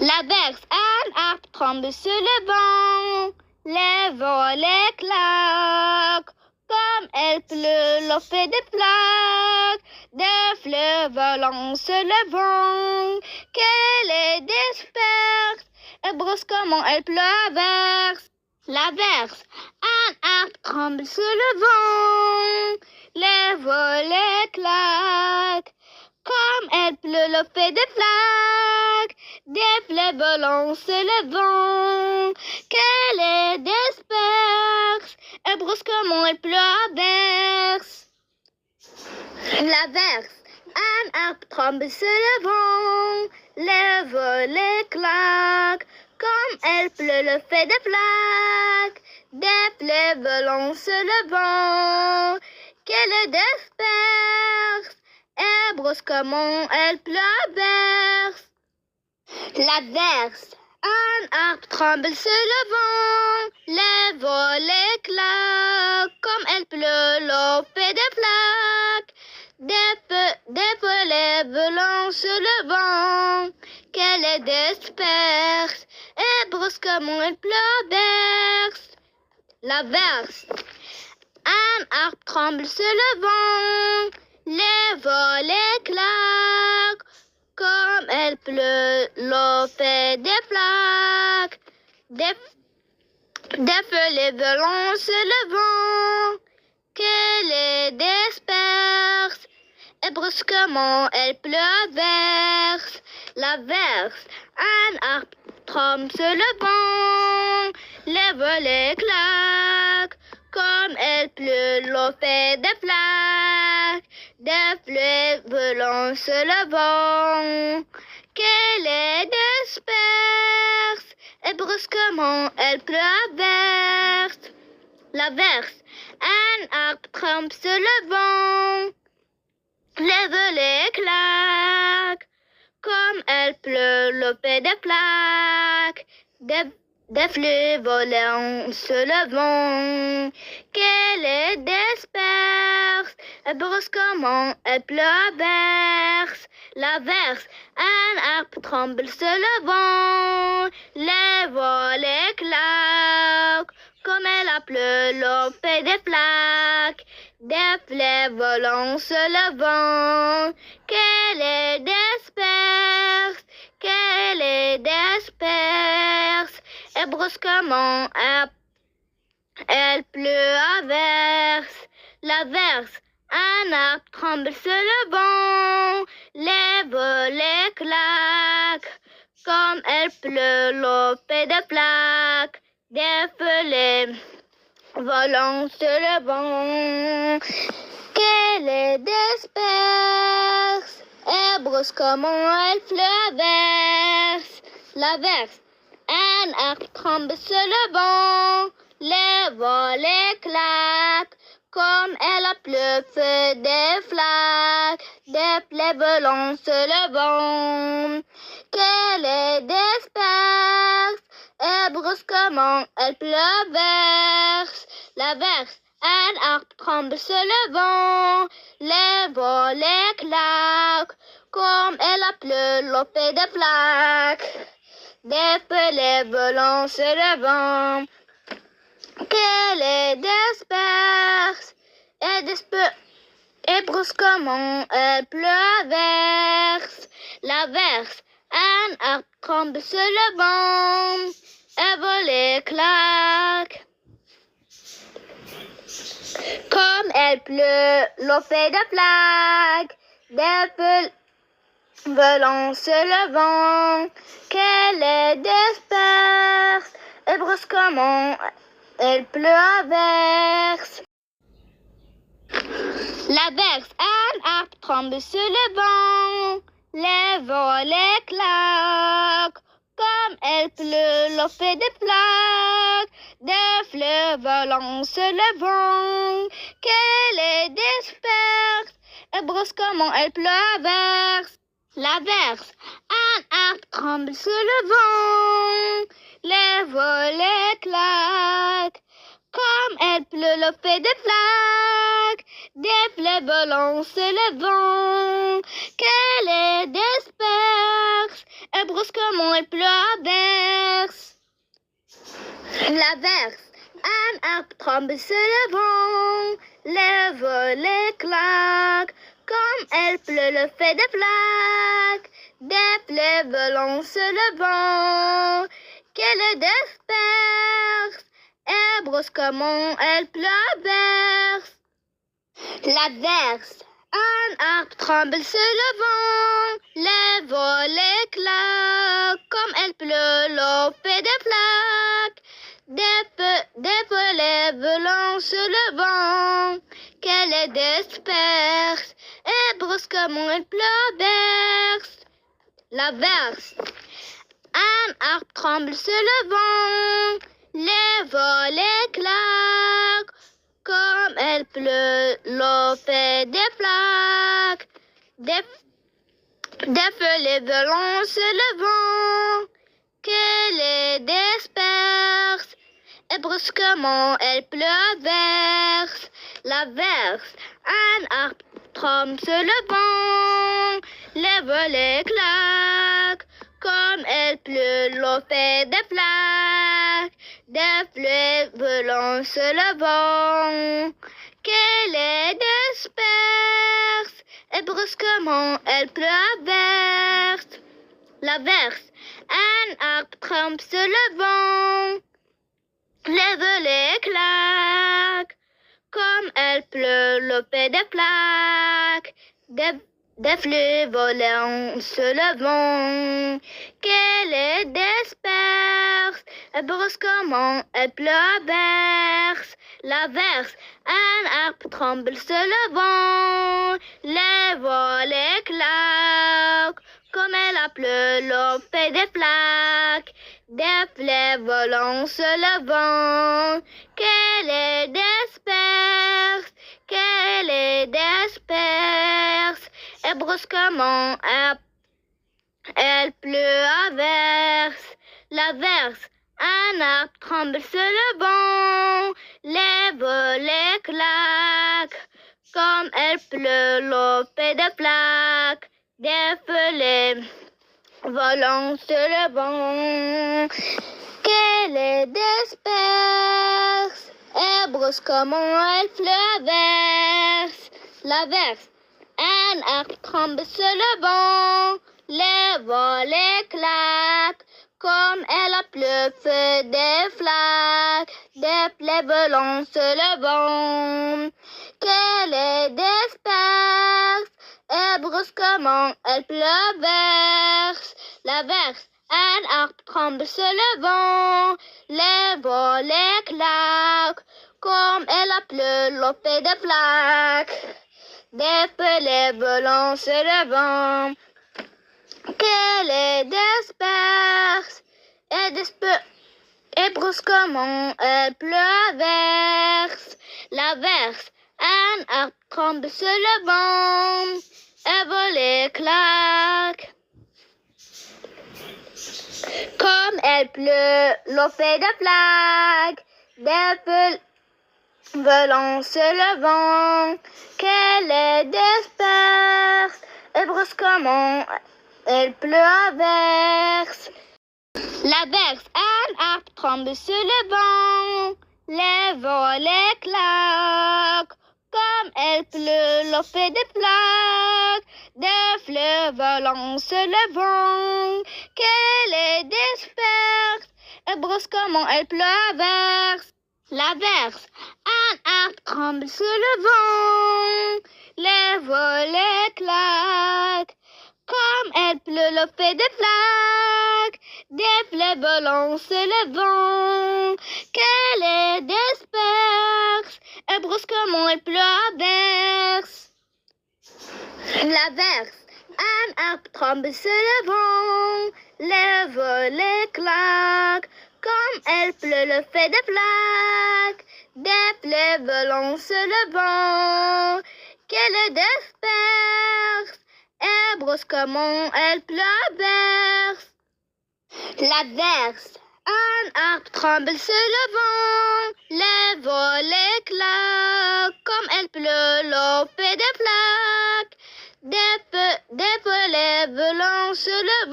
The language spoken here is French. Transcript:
L'averse, un arbre tremble sur le vent, les volets claquent. Comme elle pleut, l'eau fait des flaques, des fleurs volant sur le vent, qu'elle les disperse, et brusquement elle pleut averse. L'averse, un arbre tremble sur le vent, les volets claquent. Comme elle pleut, l'eau fait des flaques, des fleurs volant sur le vent, qu'elle les disperse, et brusquement elle pleut averse. L'averse, un arbre tremble sur le vent, les volets claquent. Comme elle pleut, le fait des flaques, des fleurs volant sur le vent, qu'elle les disperse, et brusquement elle pleut averse. L'averse, un arbre tremble sur le vent, les volets claquent. Comme elle pleut, l'eau fait des flaques, des volets volant sur le vent, qu'elle les disperse, et brusquement elle pleut averse. L'averse, un arbre tremble sur le vent, les volets claquent. Comme elle pleut, l'eau fait des flaques, des feuilles volant sur le vent, qu'elle les disperse, et brusquement elle pleut averse. L'averse, un arbre tremble sur le vent, les volets claquent. Comme elle pleut, l'eau fait des flaques, des fleurs volant sur le vent, qu'elle les disperse, et brusquement elle pleut averse. L'averse, un arbre tremble sur le vent, les volets claquent. Comme elle pleut, l'eau fait des flaques, des fleurs volant sur le vent, qu'elle les disperse, et brusquement elle pleut averse. L'averse, un arbre tremble sur le vent, les volets claquent. Comme elle a plu, l'eau fait des flaques, des fleurs volant sur le vent, qu'elle les disperse, qu'elle les disperse, et brusquement elle pleut averse. L'averse, un arbre tremble sur le vent, les volets claquent. Comme elle pleut, l'eau fait des flaques, des feuilles volant sur le vent, qu'elle les disperse, et brusquement elle pleut averse. L'averse, un arbre tremble sur le vent, les volets claquent. Comme elle a plu, fait des flaques, des fleurs volant sur le vent, qu'elle les disperse, et brusquement elle pleut averse. L'averse, un arbre tremble sur le vent, les volets claquent. Comme elle a plu, l'eau fait des flaques, des feuilles volant sur le vent, qu'elle les disperse, et brusquement elle pleut averse. L'averse, un arbre tremble sur le vent, et volets claquent. Comme elle pleut, l'eau fait des flaques, des feuilles volant sur le vent, qu'elle les disperse, et brusquement elle pleut averse. L'averse, un arbre tremble sur le vent, les volets claquent. Comme elle pleut, l'eau fait des flaques, des fleurs volant sur le vent, qu'elle les disperse, et brusquement elle pleut averse. L'averse, un arbre tremble sur le vent, les volets claquent. Comme elle pleut, l'eau fait des flaques, des fleurs volant sur le vent, qu'elle les disperse, et brusquement elle pleut averse. L'averse. Un arbre tremble sur le vent, les volets claquent. Comme elle pleut, le fait des flaques, des plaies volant sur le vent, qu'elle disperse, et brusquement elle pleut averse. L'averse. Un arbre tremble sur le vent, les volets claquent. Comme elle pleut, l'eau fait des flaques, des volets volant sur le vent, qu'elle disperse, et brusquement elle pleut averse. L'averse. Un arbre tremble sur le vent, les volets claquent. Comme elle pleut, l'eau fait des flaques, des feuilles volant sur le vent, qu'elle les disperse, et brusquement elle pleut averse. L'averse. Un arbre tremble sur le vent, les volets claquent. Comme elle pleut, l'eau fait des flaques, des fleurs volant sur le vent, qu'elle les disperse, et brusquement elle pleut averse. L'averse. Un arbre tremble sur le vent, les volets claquent. Comme elle pleut, l'eau fait des flaques, des fleurs volant sur le vent, qu'elle les disperse, et brusquement elle pleut averse. L'averse. Un arbre tremble sur le vent, les volets claquent. Comme elle a plu, l'eau fait des flaques, des fleurs volant sur le vent, qu'elle les disperse, qu'elle les disperse, et brusquement elle pleut averse. L'averse. Un arbre tremble sur le vent, les volets claquent. Comme elle pleut, l'eau fait des flaques, des feuilles volant sur le vent, qu'elle les disperse, et brusquement elle pleut averse. L'averse. Un arbre tremble sur le vent, les volets claquent. Comme elle a plu, fait des flaques, des plaies volant sur le vent, qu'elle les disperse, et brusquement elle pleut averse. L'averse. Un arbre tremble sur le vent, les volets claquent. Comme elle a plu, l'eau fait des flaques, des feuilles volant sur le vent, qu'elle les disperse, et brusquement elle pleut averse. L'averse. Un arbre tremble sur le vent, et volets claquent. Comme elle pleut, l'eau fait des flaques, des feuilles volant sur le vent, qu'elle les disperse, et brusquement elle pleut averse. L'averse. Un arbre tremble sur le vent, les volets claquent. Comme elle pleut, l'eau fait des flaques, des fleurs volant sur le vent, qu'elle les disperse, et brusquement elle pleut averse. L'averse. Un arbre tremble sur le vent, les volets claquent. Comme elle pleut, l'eau fait des flaques, des fleurs volant sur le vent, qu'elle les disperse, et brusquement elle pleut averse. L'averse. Un arbre tremble sur le vent, les volets claquent. Comme elle pleut, le fait des flaques, des fleurs volant sur le vent, qu'elle disperse, et brusquement elle pleut averse. L'averse. Un arbre tremble sur le vent, les volets claquent. Comme elle pleut, l'eau fait des flaques, des feuilles volant sur le vent.